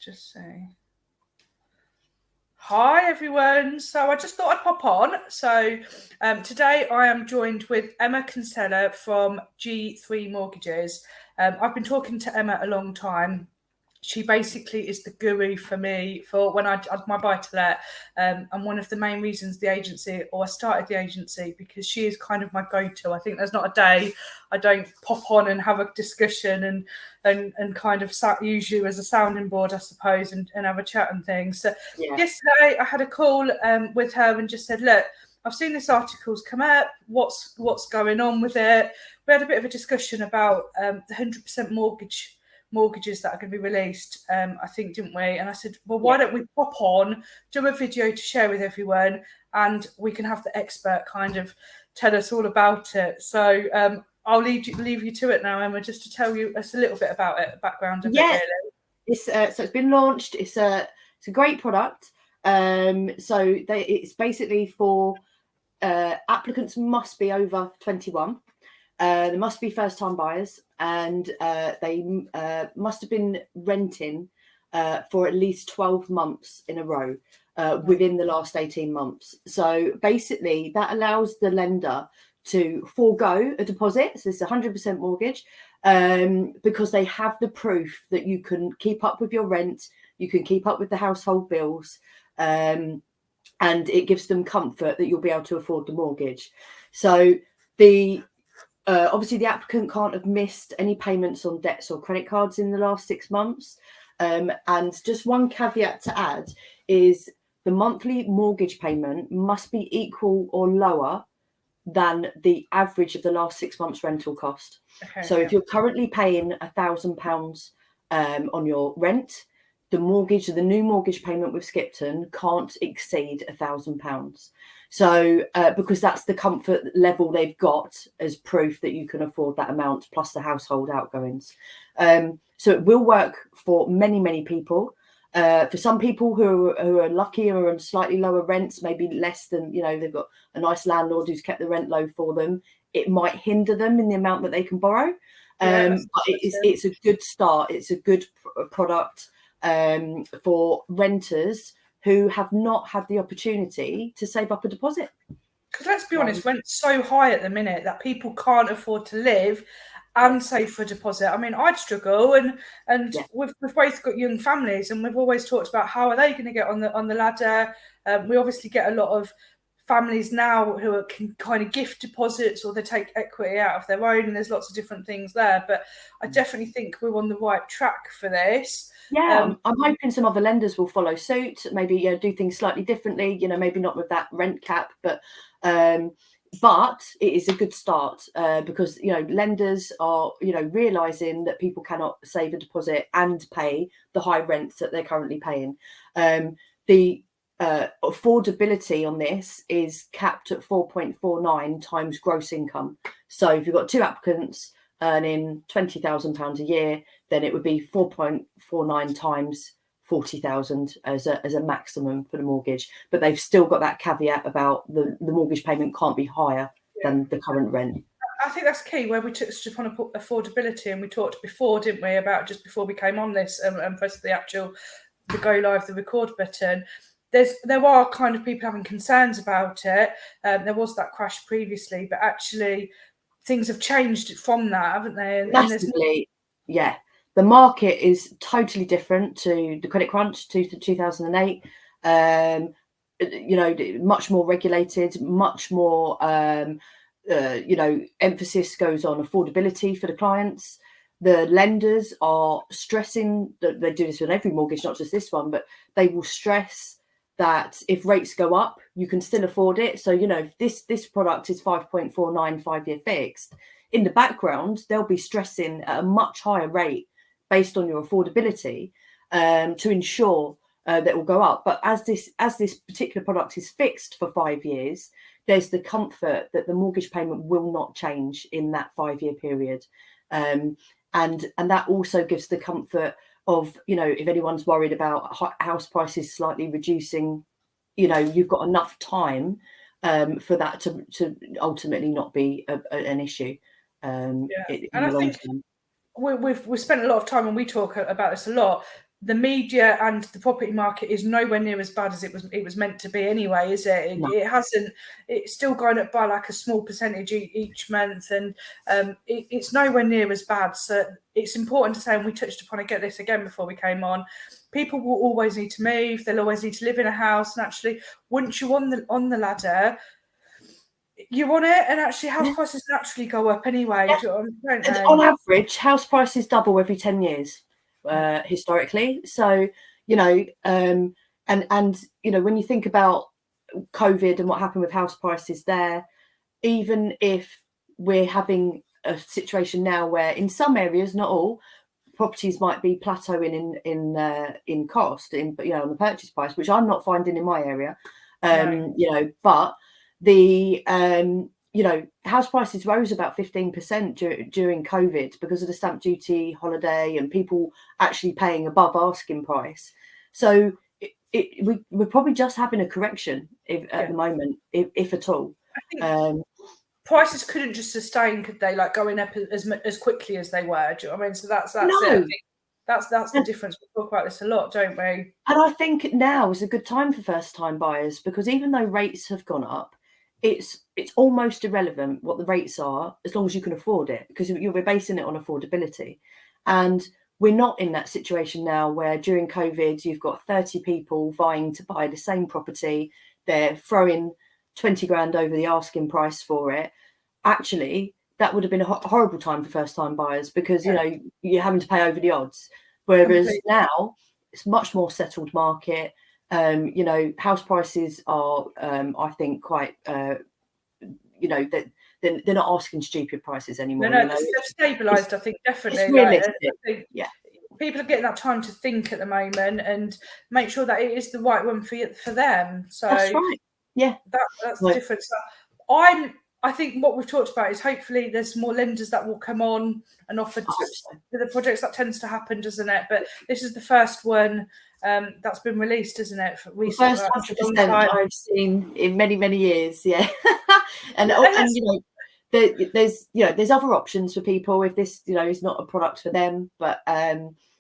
just say hi everyone. So I just thought I'd pop on. So today I am joined with Emma Kinsella from G3 Mortgages. I've been talking to Emma a long time. She basically is the guru for me for when I had my buy-to-let, and one of the main reasons the agency, or I started the agency, because she is kind of my go-to. I think there's not a day I don't pop on and have a discussion and kind of use you as a sounding board, I suppose, and have a chat and things. So yesterday I had a call with her and just said, look, I've seen this article's come up. What's going on with it? We had a bit of a discussion about the 100% mortgages that are going to be released, I think, didn't we? And I said, well, why don't we pop on, do a video to share with everyone, and we can have the expert kind of tell us all about it. So I'll leave you to it now, Emma, just to tell you us a little bit about it, the background of it. Really. It's so it's been launched. It's a great product. It's basically for applicants must be over 21. There must be first-time buyers, and they must have been renting for at least 12 months in a row within the last 18 months. So basically, that allows the lender to forego a deposit. So it's a 100% mortgage because they have the proof that you can keep up with your rent, you can keep up with the household bills, and it gives them comfort that you'll be able to afford the mortgage. So obviously, the applicant can't have missed any payments on debts or credit cards in the last 6 months. And just one caveat to add is the monthly mortgage payment must be equal or lower than the average of the last 6 months rental cost. So if you're currently paying £1,000 on your rent, the new mortgage payment with Skipton can't exceed £1,000. So because that's the comfort level they've got as proof that you can afford that amount plus the household outgoings. So it will work for many, many people. For some people who are lucky or on slightly lower rents, maybe less than, they've got a nice landlord who's kept the rent low for them, it might hinder them in the amount that they can borrow. But it's a good start. It's a good product for renters who have not had the opportunity to save up a deposit. Because let's be honest, rent's so high at the minute that people can't afford to live and save for a deposit. I mean, I'd struggle, and we've both got young families, and we've always talked about how are they going to get on the ladder. We obviously get a lot of families now who can kind of gift deposits, or they take equity out of their own, and there's lots of different things there. But I definitely think we're on the right track for this. I'm hoping some other lenders will follow suit, maybe do things slightly differently, maybe not with that rent cap, but it is a good start because lenders are realizing that people cannot save a deposit and pay the high rents that they're currently paying. The affordability on this is capped at 4.49 times gross income. So if you've got two applicants earning £20,000 a year, then it would be 4.49 times 40,000 as a maximum for the mortgage. But they've still got that caveat about the mortgage payment can't be higher than the current rent. I think that's key, where we touched upon affordability, and we talked before, didn't we, about just before we came on this and pressed the go live, the record button. There are kind of people having concerns about it. There was that crash previously, but actually things have changed from that, haven't they? Massively, yeah. The market is totally different to the credit crunch, to 2008. Much more regulated, much more, emphasis goes on affordability for the clients. The lenders are stressing that they do this with every mortgage, not just this one, but they will stress that if rates go up, you can still afford it. So, if this product is 5.49 5-year fixed, in the background, they'll be stressing at a much higher rate based on your affordability to ensure that it will go up. But as this particular product is fixed for 5 years, there's the comfort that the mortgage payment will not change in that 5-year period. And that also gives the comfort of, if anyone's worried about house prices slightly reducing, you've got enough time for that to ultimately not be an issue. And I think we've spent a lot of time, and we talk about this a lot. the media and the property market is nowhere near as bad as it was meant to be anyway, is it? No. It hasn't. It's still going up by like a small percentage each month, and it's nowhere near as bad. So it's important to say, and we touched upon it, get this again before we came on. People will always need to move. They'll always need to live in a house, and actually, once you're on the ladder, you're on it, and actually house prices naturally go up anyway. Yeah. Don't they? On average, house prices double every 10 years historically. So, you know, and you know, when you think about COVID and what happened with house prices there, even if we're having a situation now where in some areas, not all, properties might be plateauing in cost, on the purchase price, which I'm not finding in my area. You know, but the house prices rose about 15% during COVID because of the stamp duty holiday and people actually paying above asking price. So we're probably just having a correction at the moment, if at all. I think prices couldn't just sustain, could they? Like going up as quickly as they were. Do you know what I mean? So that's no. it. I think that's the difference. We talk about this a lot, don't we? And I think now is a good time for first-time buyers because even though rates have gone up, it's almost irrelevant what the rates are as long as you can afford it, because you're basing it on affordability. And we're not in that situation now where during COVID you've got 30 people vying to buy the same property. They're throwing 20 grand over the asking price for it. Actually, that would have been a horrible time for first-time buyers because you know you're having to pay over the odds. Whereas now it's much more settled market. You know, house prices are, I think, quite, you know, that they're not asking stupid prices anymore. No, you know? they've stabilised. I think definitely. It's realistic. I think yeah, people are getting that time to think at the moment and make sure that it is the right one for them. So that's right. Yeah, that's the difference. I think what we've talked about is hopefully there's more lenders that will come on and offer the projects. That tends to happen, doesn't it? But this is the first one that's been released, isn't it? First 100% I've seen in many years. Yeah, and you know, there's other options for people if this is not a product for them, but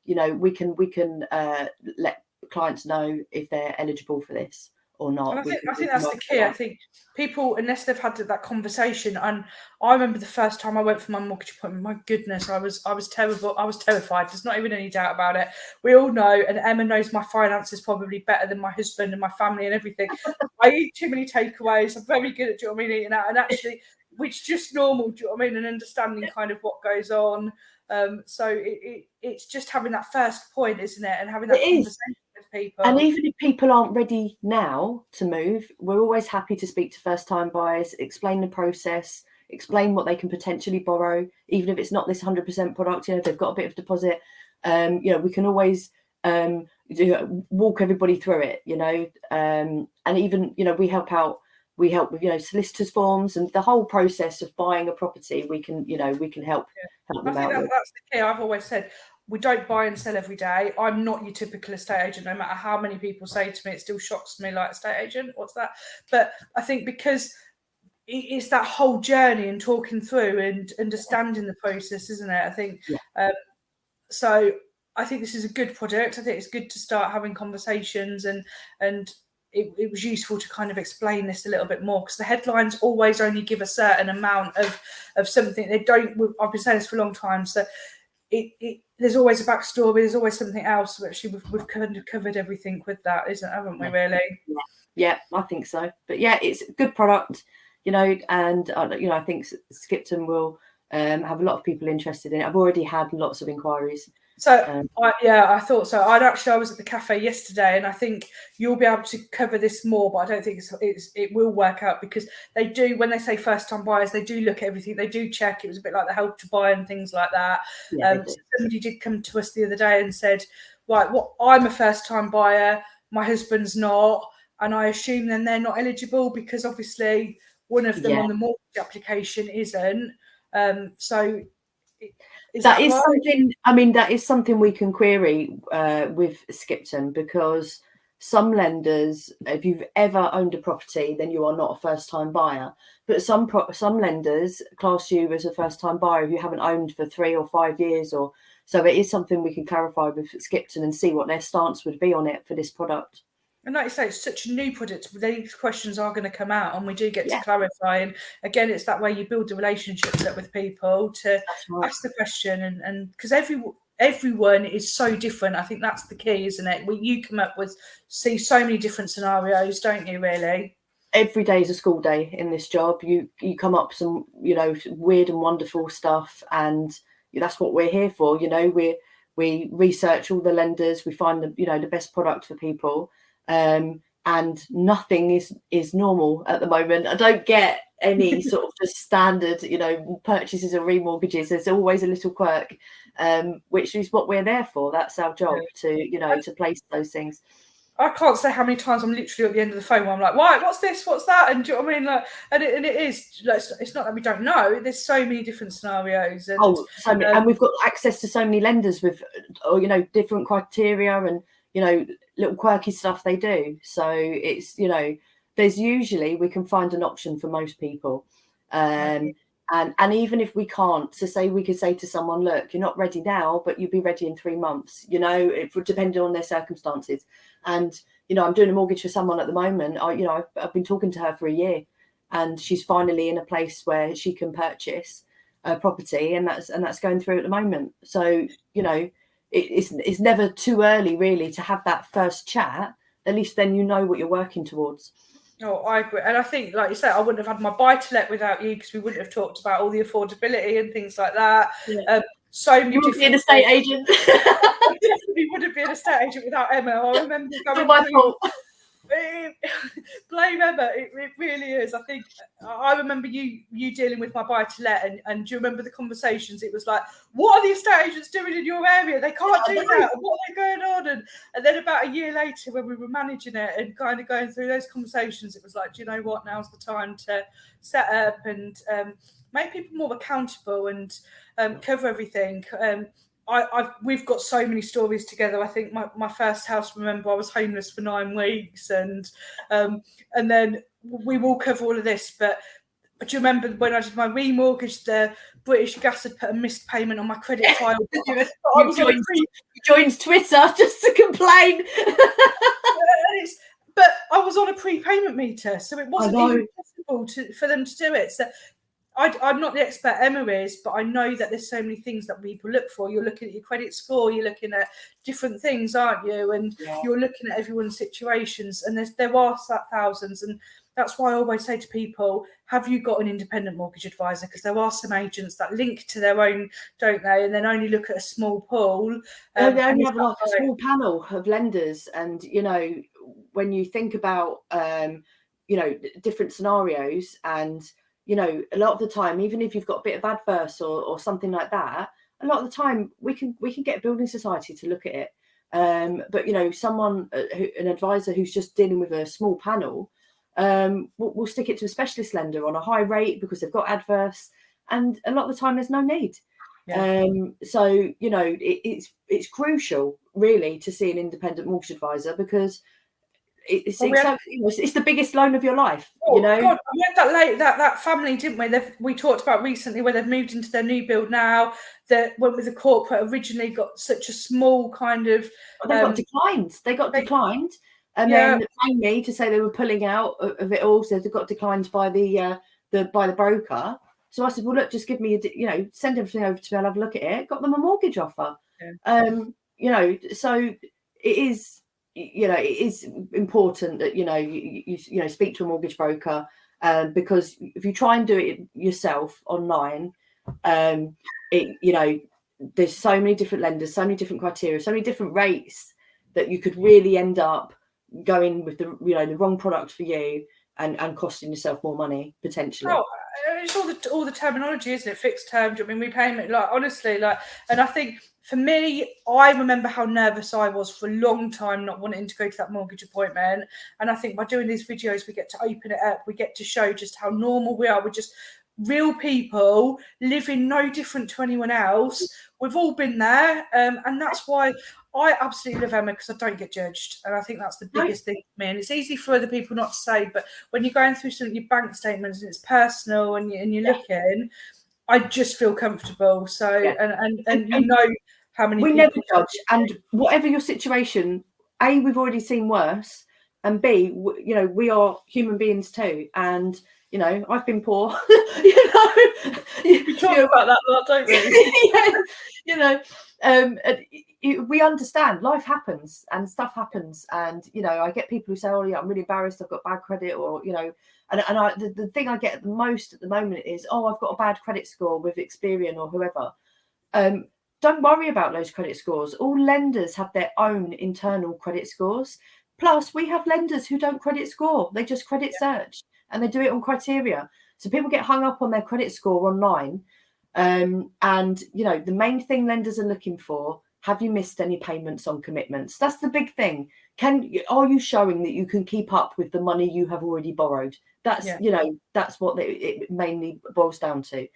you know, we can let clients know if they're eligible for this or not. And I think that's the key. I think people, unless they've had that conversation, and I remember the first time I went for my mortgage appointment, my goodness, I was terrible. I was terrified. There's not even any doubt about it. We all know, and Emma knows my finances probably better than my husband and my family and everything. I eat too many takeaways. I'm very good at, eating out, and actually, which is just normal, and understanding kind of what goes on. So it's just having that first point, isn't it? And having that conversation with people. And even if people aren't ready now to move, we're always happy to speak to first-time buyers, explain the process, explain what they can potentially borrow, even if it's not this 100% product. If they've got a bit of deposit, we can always walk everybody through it. And even we help out. We help with solicitors' forms and the whole process of buying a property. We can help them out. That's the key. I've always said we don't buy and sell every day. I'm not your typical estate agent. No matter how many people say to me, it still shocks me, like, estate agent, what's that? But I think because it's that whole journey and talking through and understanding the process, isn't it? I think so. I think this is a good product. I think it's good to start having conversations and it was useful to kind of explain this a little bit more, because the headlines always only give a certain amount of something. They don't. I've been saying this for a long time. So there's always a backstory. There's always something else. Actually, we've kind of covered everything with that, haven't we? Really? Yeah, I think so. But yeah, it's a good product, and I think Skipton will have a lot of people interested in it. I've already had lots of inquiries. So I thought so. I was at the cafe yesterday, and I think you'll be able to cover this more, but I don't think it will work out, because they do, when they say first time buyers, they do look at everything. They do check. It was a bit like the Help to Buy and things like that. So somebody did come to us the other day and said, right, I'm a first time buyer, my husband's not, and I assume then they're not eligible because obviously one of them on the mortgage application isn't. So. That is something. I mean, that is something we can query with Skipton, because some lenders, if you've ever owned a property, then you are not a first-time buyer. But some lenders class you as a first-time buyer if you haven't owned for 3 or 5 years or So it is something we can clarify with Skipton and see what their stance would be on it for this product. And like you say, it's such a new product. These questions are going to come out, and we do get to clarify. And again, it's that way you build the relationships up with people to ask the question, and because everyone is so different. I think that's the key, isn't it? You come up with see so many different scenarios, don't you? Really, every day is a school day in this job. You come up some weird and wonderful stuff, and that's what we're here for. We research all the lenders, we find the best product for people. And nothing is normal at the moment. I don't get any sort of just standard, purchases or remortgages. There's always a little quirk, which is what we're there for. That's our job to place those things. I can't say how many times I'm literally at the end of the phone where I'm like, right, what's this? What's that? And do you know what I mean? Like, and it is, like, it's not that we don't know. There's so many different scenarios. And, so many, and we've got access to so many lenders with, different criteria and, little quirky stuff they do. So it's, there's usually, we can find an option for most people. And even if we can't, so say we could say to someone, look, you're not ready now, but you'll be ready in 3 months, depending on their circumstances. And, I'm doing a mortgage for someone at the moment. I've been talking to her for a year, and she's finally in a place where she can purchase a property, and that's going through at the moment. So, it's never too early really to have that first chat. At least then you know what you're working towards. Oh, I agree. And I think, like you said, I wouldn't have had my buy-to-let without you, because we wouldn't have talked about all the affordability and things like that. Yeah. So many different. You would be an estate agent. I definitely wouldn't be an estate agent without Emma. I remember going my fault. Blame Emma. It really is. I think I remember you dealing with my buy-to-let, and do you remember the conversations? It was like, what are the estate agents doing in your area? They can't do that. What are they going on? And then about a year later, when we were managing it and kind of going through those conversations, it was like, do you know what? Now's the time to set up and make people more accountable and cover everything. We've got so many stories together. I think my first house, remember, I was homeless for 9 weeks, and then we will cover all of this. But do you remember when I did my remortgage, the British Gas had put a missed payment on my credit file? You joined Twitter just to complain. But I was on a prepayment meter, so it wasn't even possible for them to do it. So I'm not the expert, Emma is, but I know that there's so many things that people look for. You're looking at your credit score, you're looking at different things, aren't you? And you're looking at everyone's situations, and there are thousands. And that's why I always say to people, have you got an independent mortgage advisor? Because there are some agents that link to their own, don't they? And then only look at a small pool. They only have like a small panel of lenders. And, when you think about, different scenarios, and a lot of the time, even if you've got a bit of adverse or something like that, a lot of the time we can get a building society to look at it. But someone, an advisor who's just dealing with a small panel, will stick it to a specialist lender on a high rate because they've got adverse, and a lot of the time there's no need. So it's crucial really to see an independent mortgage advisor, because it's the biggest loan of your life. God, we had that family, didn't we? We talked about recently where they've moved into their new build now, that went with a corporate, originally got such a small kind of they got declined, and then rang me to say they were pulling out of it all, so they got declined by the broker. So I said, well, look, just give me send everything over to me, I'll have a look at it. Got them a mortgage offer. So it is it is important that you speak to a mortgage broker, because if you try and do it yourself online, there's so many different lenders, so many different criteria, so many different rates, that you could really end up going with the wrong product for you and costing yourself more money potentially. It's all the terminology, isn't it? Fixed term, repayment, honestly, and I think for me, I remember how nervous I was for a long time, not wanting to go to that mortgage appointment. And I think by doing these videos, we get to open it up. We get to show just how normal we are. We're just real people living no different to anyone else. We've all been there. And that's why I absolutely love Emma, because I don't get judged. And I think that's the biggest thing for me. And it's easy for other people not to say, but when you're going through some of your bank statements and it's personal and you're looking, I just feel comfortable. So, and how many we people never judge, and whatever your situation, A, we've already seen worse, and B, you know, we are human beings too, and you know, I've been poor. We talk about that a lot, don't we? Yeah, we understand life happens and stuff happens, and you know, I get people who say, "Oh, yeah, I'm really embarrassed. I've got bad credit," or you know, the thing I get the most at the moment is, "Oh, I've got a bad credit score with Experian or whoever." Don't worry about those credit scores. All lenders have their own internal credit scores. Plus, we have lenders who don't credit score; they just credit search, and they do it on criteria. So people get hung up on their credit score online. And you know, the main thing lenders are looking for: have you missed any payments on commitments? That's the big thing. Are you showing that you can keep up with the money you have already borrowed? That's you know, that's what it mainly boils down to.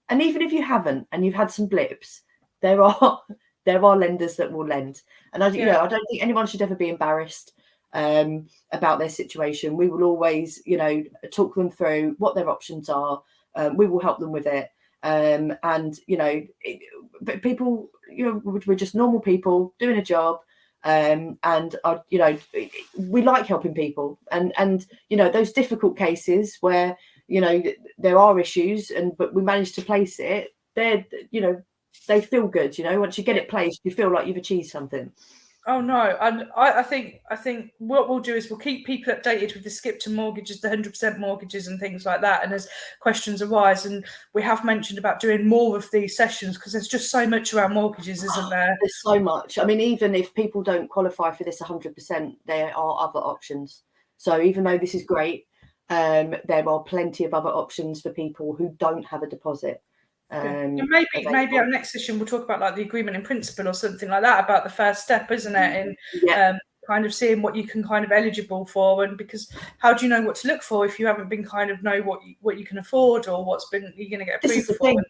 And even if you haven't, and you've had some blips, there are lenders that will lend. And I don't think anyone should ever be embarrassed about their situation. We will always, you know, talk them through what their options are. We will help them with it. And you know, but people, you know, we're just normal people doing a job. And you know, we like helping people, and you know, those difficult cases where, you know, there are issues, but we managed to place it. They're, you know, they feel good. You know, once you get it placed, you feel like you've achieved something. Oh no, and I think what we'll do is we'll keep people updated with the Skipton mortgages, the 100% mortgages, and things like that. And as questions arise, and we have mentioned about doing more of these sessions because there's just so much around mortgages, isn't there? There's so much. I mean, even if people don't qualify for this 100%, there are other options. So even though this is great, there are plenty of other options for people who don't have a deposit. Maybe our next session we'll talk about like the agreement in principle or something like that, about the first step, isn't it? And kind of seeing what you can kind of eligible for, and because how do you know what to look for if you haven't been kind of know what you can afford or you're going to get approved for?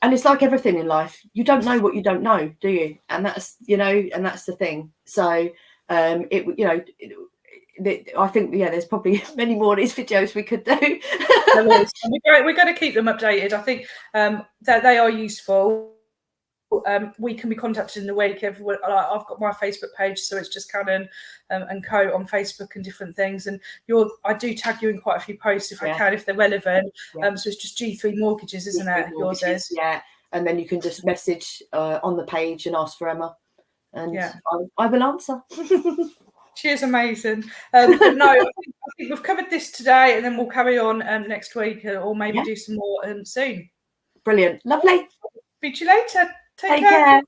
And it's like everything in life, you don't know what you don't know, do you? And that's, you know, and that's the thing. So I think there's probably many more of these videos we could do. We're going to keep them updated. I think that they are useful. We can be contacted in the week. I've got my Facebook page, so it's just Canon and Co on Facebook and different things. And I do tag you in quite a few posts if I can, if they're relevant. So it's just G3 Mortgages, isn't it? Yours is. Yeah, and then you can just message on the page and ask for Emma, and I will answer. She is amazing. But no, I think we've covered this today, and then we'll carry on next week, or maybe do some more soon. Brilliant. Lovely. Speak to you later. Take care.